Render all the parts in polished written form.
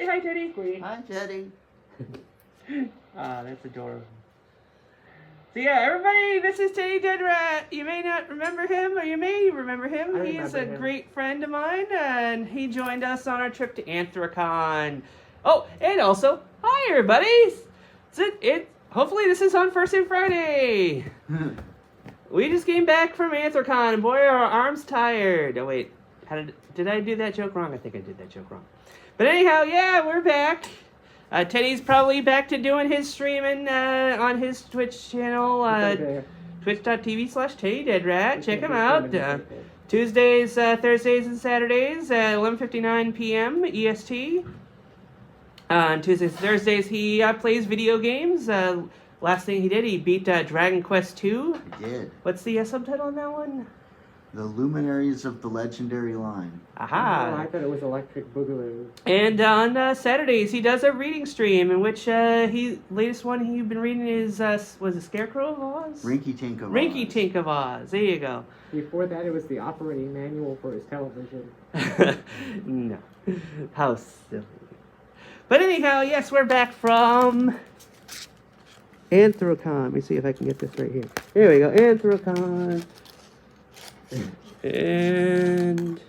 hi, Teddy. Hi, Teddy. Ah, that's adorable. So yeah, everybody, this is Teddy Deadrat. You may not remember him, or you may remember him. He is a great friend of mine, and he joined us on our trip to Anthrocon. Oh, and also, hi everybody. Hopefully this is on First and Friday. We just came back from Anthrocon, and boy, are our arms tired. Oh wait, did I do that joke wrong? I think I did that joke wrong. But anyhow, yeah, we're back. Teddy's probably back to doing his streaming on his Twitch channel, twitch.tv/Teddy Deadrat. Check him out. Tuesdays, Thursdays, and Saturdays at 11:59 p.m. EST. On Tuesdays and Thursdays, he plays video games. Last thing he did, he beat Dragon Quest II. I did. What's the subtitle on that one? The Luminaries of the Legendary Line. Aha! Oh, I thought it was Electric Boogaloo. And on Saturdays, he does a reading stream in which latest one he's been reading is, was it Scarecrow of Oz? Rinky Tink of Oz. Rinky Tink of Oz. There you go. Before that, it was the operating manual for his television. No. How silly. But anyhow, yes, we're back from Anthrocon. Let me see if I can get this right here. Here we go, Anthrocon. And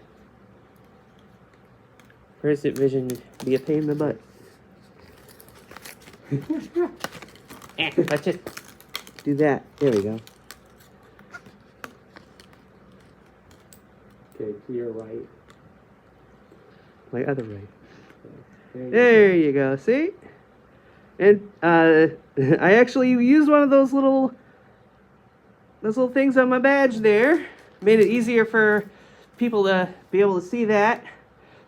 where's it vision? Be a pain in the butt. Let's just do that. There we go. Okay, to your right. My other right. There you go. See? And I actually used one of those little things on my badge there. Made it easier for people to be able to see that,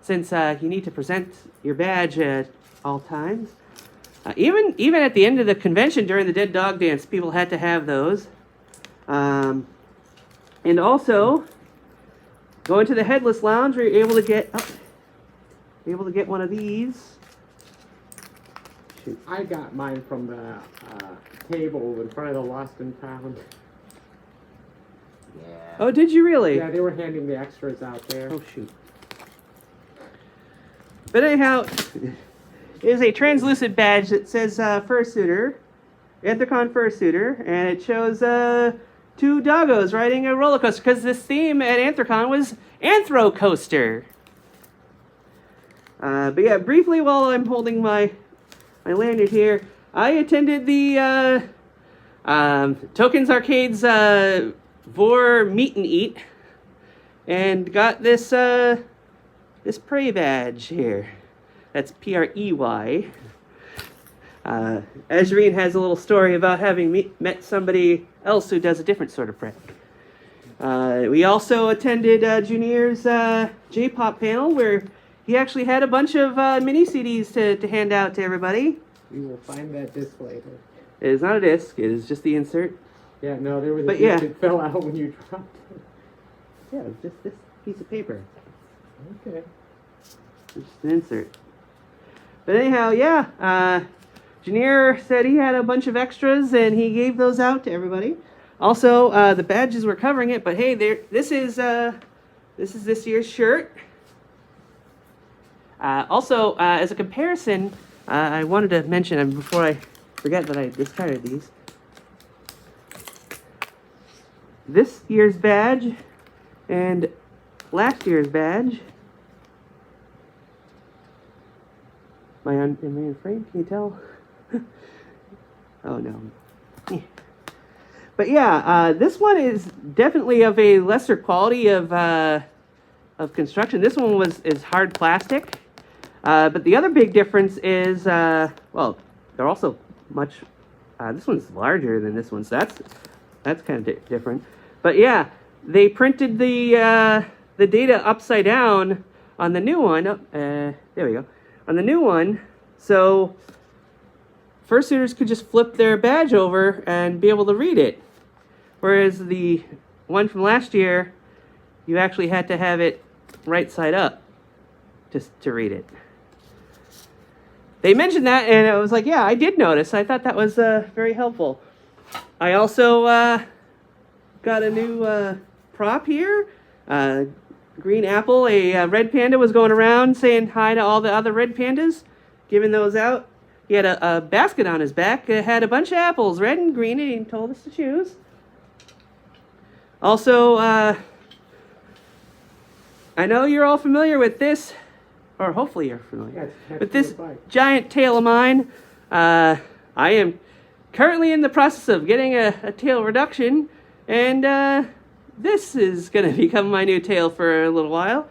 since you need to present your badge at all times. Even at the end of the convention during the Dead Dog Dance, people had to have those. And also, going to the Headless Lounge, where you're able to get one of these. Shoot. I got mine from the table in front of the Lost and Found. Yeah. Oh, did you really? Yeah, they were handing the extras out there. Oh, shoot. But anyhow, it is a translucent badge that says Fursuiter, Anthrocon Fursuiter, and it shows two doggos riding a roller coaster, because this theme at Anthrocon was Anthrocoaster. But yeah, briefly while I'm holding my lanyard here, I attended the Tokens Arcade's Vor Meet and Eat, and got this Prey badge here. That's Prey. Azurean has a little story about having met somebody else who does a different sort of prey. We also attended Junior's J-pop panel, where he actually had a bunch of mini CDs to hand out to everybody. You will find that disc later. It is not a disc, it is just the insert. Yeah, no, there was a piece that fell out when you dropped it. Yeah, it's just this piece of paper. Okay. It's just an insert. But anyhow, yeah, Junior said he had a bunch of extras, and he gave those out to everybody. Also, the badges were covering it, but hey, this is this year's shirt. Also, as a comparison, I wanted to mention, before I forget that I discarded these, this year's badge and last year's badge. Am I in frame? Can you tell? Oh no. But yeah, this one is definitely of a lesser quality of construction. This one is hard plastic. But the other big difference is, well, they're also much, this one's larger than this one, so that's kind of different. But yeah, they printed the data upside down on the new one. There we go. On the new one, so fursuiters could just flip their badge over and be able to read it. Whereas the one from last year, you actually had to have it right side up to read it. They mentioned that, and I was like, yeah, I did notice. I thought that was very helpful. I also got a new prop here. Green Apple, a red panda, was going around saying hi to all the other red pandas. giving those out. He had a basket on his back. It had a bunch of apples, red and green, and he told us to choose. Also, I know you're all familiar with this, or hopefully you're familiar with this giant tail of mine. I am currently in the process of getting a tail reduction, and this is going to become my new tail for a little while.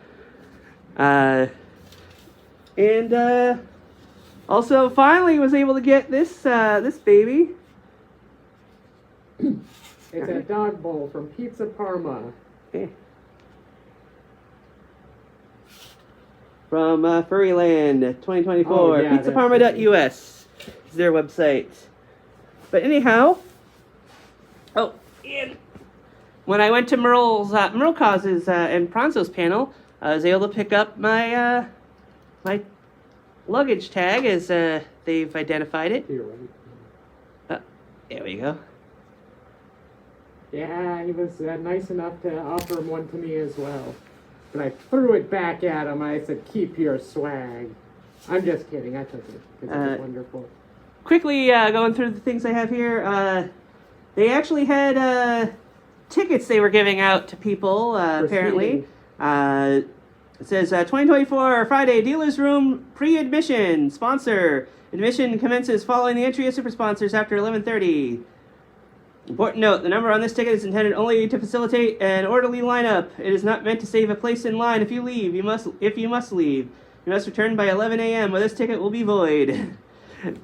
Also finally was able to get this this baby. It's a dog bowl from Pizza Parma. Okay. From Furryland 2024, Oh, yeah, pizzaparma.us is their website. But anyhow, and when I went to Merle and Pronzo's panel, I was able to pick up my my luggage tag as they've identified it. Here, right? There we go. Yeah, he was nice enough to offer one to me as well. But I threw it back at him. I said, "Keep your swag." I'm just kidding. I took it because it's wonderful. Quickly going through the things I have here. They actually had tickets they were giving out to people, apparently. It says 2024 Friday Dealer's Room pre-admission sponsor. Admission commences following the entry of super sponsors after 11:30. Important note, the number on this ticket is intended only to facilitate an orderly lineup. It is not meant to save a place in line. If you leave, you must leave. You must return by 11 a.m. or this ticket will be void.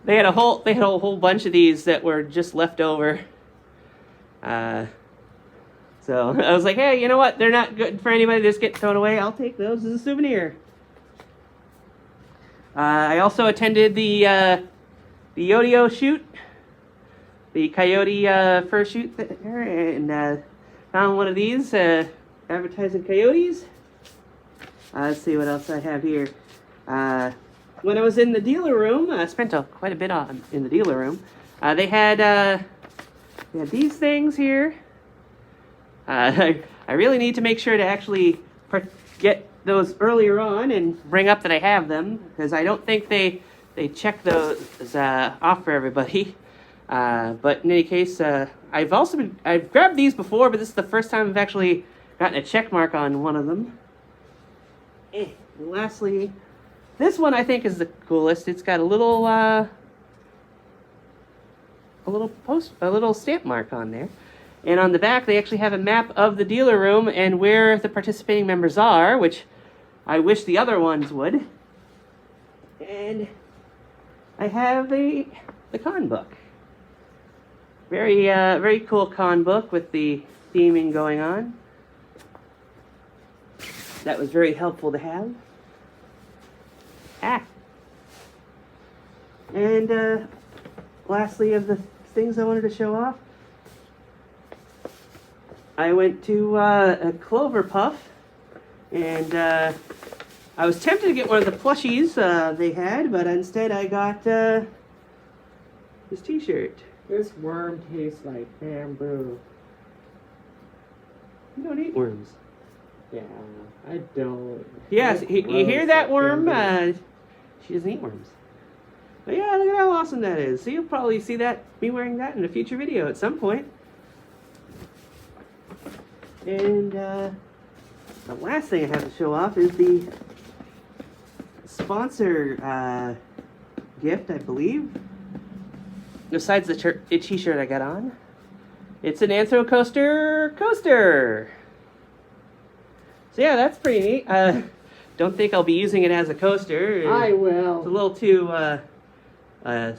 They had a whole bunch of these that were just left over. So I was like, hey, you know what? They're not good for anybody to just get thrown away. I'll take those as a souvenir. I also attended the Yodio shoot, the coyote fur shoot there, and found one of these advertising coyotes. Let's see what else I have here. When I was in the dealer room, I spent quite a bit in the dealer room. They had these things here. I really need to make sure to actually get those earlier on and bring up that I have them, because I don't think they check those off for everybody. But in any case, I've grabbed these before, but this is the first time I've actually gotten a check mark on one of them. And lastly, this one I think is the coolest. It's got a little stamp mark on there. And on the back, they actually have a map of the dealer room and where the participating members are, which I wish the other ones would. And I have the con book. Very cool con book with the theming going on. That was very helpful to have. And lastly, of the things I wanted to show off, I went to a Clover Puff, and I was tempted to get one of the plushies they had, but instead I got this t-shirt. This worm tastes like bamboo. You don't eat worms. Yeah, I don't. Yes, That's you hear gross, that, like worm? bamboo. She doesn't eat worms. But yeah, look at how awesome that is. So you'll probably see me wearing that in a future video at some point. And the last thing I have to show off is the sponsor gift, I believe. Besides the t-shirt I got on, it's an Anthrocon coaster. So yeah, that's pretty neat. Don't think I'll be using it as a coaster. I will. It's a little too I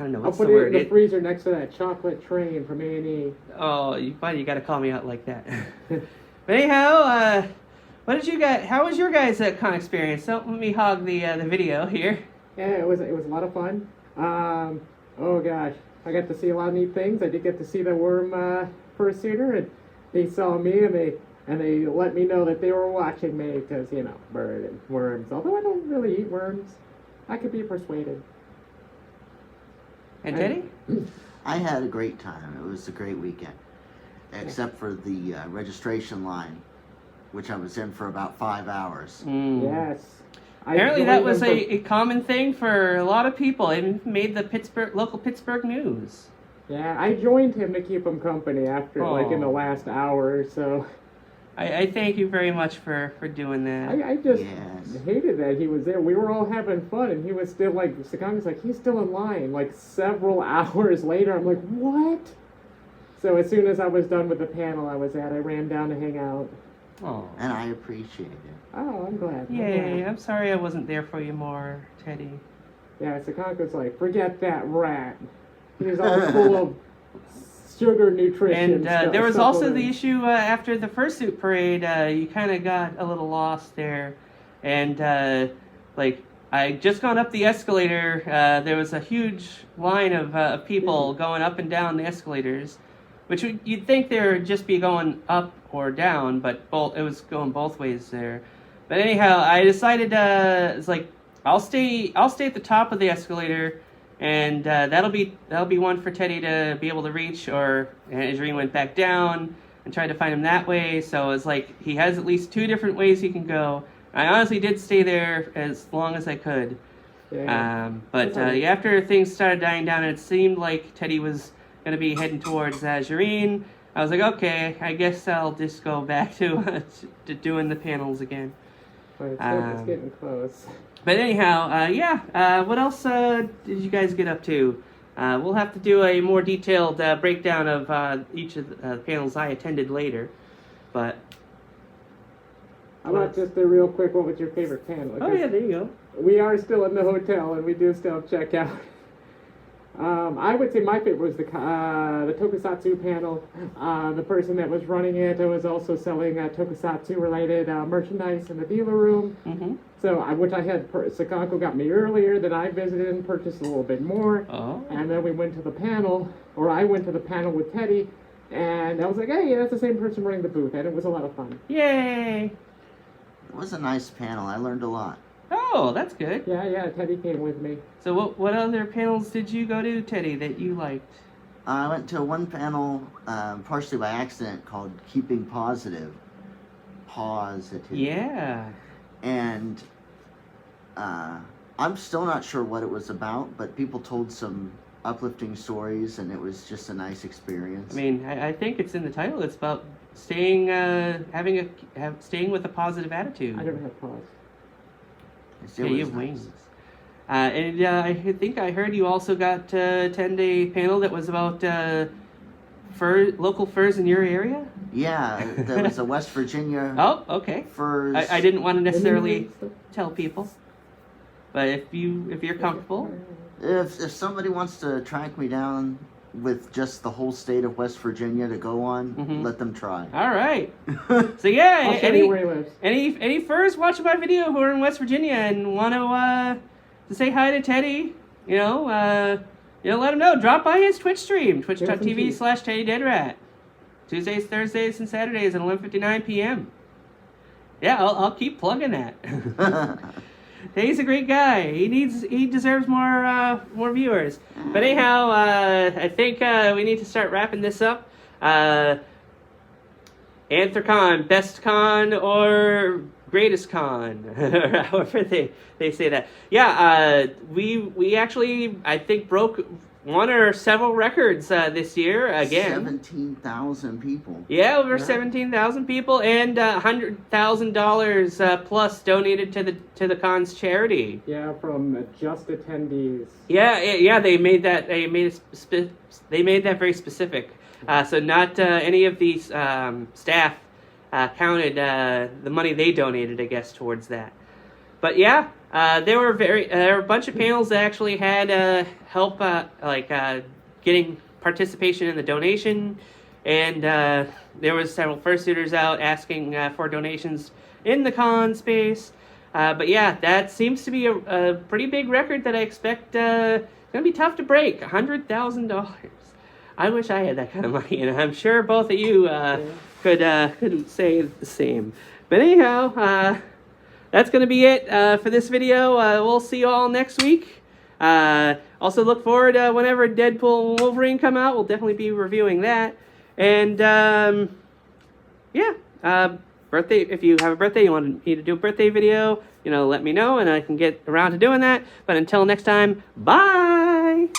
don't know, I'll what's put the it word? in the freezer next to that chocolate train from A&E. Oh, you got to call me out like that. But anyhow, how was your guys' con experience? Don't let me hog the video here. Yeah, it was a lot of fun. Oh gosh, I got to see a lot of neat things. I did get to see the worm fursuiter, and they saw me, and they let me know that they were watching me because, you know, bird and worms. Although I don't really eat worms, I could be persuaded. And Teddy? I had a great time. It was a great weekend. Except for the registration line, which I was in for about 5 hours. Yes. Apparently that joined was them a common thing for a lot of people. It made the local Pittsburgh news. Yeah, I joined him to keep him company after, like, in the Aw. last hour or so. I thank you very much for doing that. I just Yes. hated that he was there. We were all having fun, and he was still, like, Tsukonko's like, he's still in line. Like, several hours later, I'm like, what? So as soon as I was done with the panel I was at, I ran down to hang out. Oh. And I appreciate it. Oh, I'm glad. I'm Yay, glad. I'm sorry I wasn't there for you more, Teddy. Yeah, Tsukonko's like, forget that rat. He's all full of sugar nutrition. And stuff, there was also the supplements. issue after the fursuit parade. You kind of got a little lost there, and like I just gone up the escalator. There was a huge line of people going up and down the escalators, which you'd think they would just be going up or down, but it was going both ways there. But anyhow, I decided it's like I'll stay at the top of the escalator. And that'll be one for Teddy to be able to reach, or Azurean went back down and tried to find him that way. So it's like he has at least 2 different ways he can go. I honestly did stay there as long as I could. Yeah. But after things started dying down and it seemed like Teddy was going to be heading towards Azurean, I was like, okay, I guess I'll just go back to doing the panels again. But it's getting close. But anyhow, what else did you guys get up to? We'll have to do a more detailed breakdown of each of the panels I attended later. But How about just a real quick, what was your favorite panel? oh yeah, there you go. We are still in the hotel, and we do still check out. I would say my favorite was the Tokusatsu panel. The person that was running it was also selling Tokusatsu-related merchandise in the dealer room. Mm-hmm. So, which I had, Tsukonko got me earlier, then I visited and purchased a little bit more. Oh. And then we went to the panel, or I went to the panel with Teddy, and I was like, hey, that's the same person running the booth, and it was a lot of fun. Yay! It was a nice panel. I learned a lot. Oh, that's good. Yeah, Teddy came with me. So what other panels did you go to, Teddy, that you liked? I went to one panel, partially by accident, called Keeping Positive. Yeah. And I'm still not sure what it was about, but people told some uplifting stories, and it was just a nice experience. I mean, I think it's in the title. It's about staying, staying with a positive attitude. I never had pause. It Yeah, was you have nice. wings. And I think I heard you also got to attend a panel that was about local furs in your area. Yeah, there was a West Virginia Oh, okay. furs. I didn't want to necessarily Indian tell people, but if you're comfortable, If somebody wants to track me down with just the whole state of West Virginia to go on, Mhm. let them try. all right. So yeah, I'll show you where he lives. any furs watching my video who are in West Virginia and want to say hi to Teddy, let him know. Drop by his Twitch stream, twitch.tv/Teddy Deadrat. Tuesdays, Thursdays, and Saturdays at 11:59 p.m. Yeah, I'll keep plugging that. He's a great guy. He deserves more viewers. But anyhow, I think we need to start wrapping this up. Anthrocon, best con or greatest con, however they say that. Yeah, we actually, I think, broke one or several records this year again. 17,000 people. Yeah, over Yeah. 17,000 people and $100,000 plus donated to the con's charity. Yeah, from just attendees. Yeah, they made that very specific. So not any of these staff counted the money they donated, I guess, towards that. But yeah, there were a bunch of panels that actually had help, getting participation in the donation, and there was several fursuiters out asking for donations in the con space. But yeah, that seems to be a pretty big record that I expect it's gonna be tough to break. $100,000. I wish I had that kind of money, and I'm sure both of you could say the same. But anyhow, that's going to be it for this video. We'll see you all next week. Also look forward whenever Deadpool and Wolverine come out. We'll definitely be reviewing that. And birthday, if you have a birthday, you want me to do a birthday video, let me know and I can get around to doing that. But until next time, bye!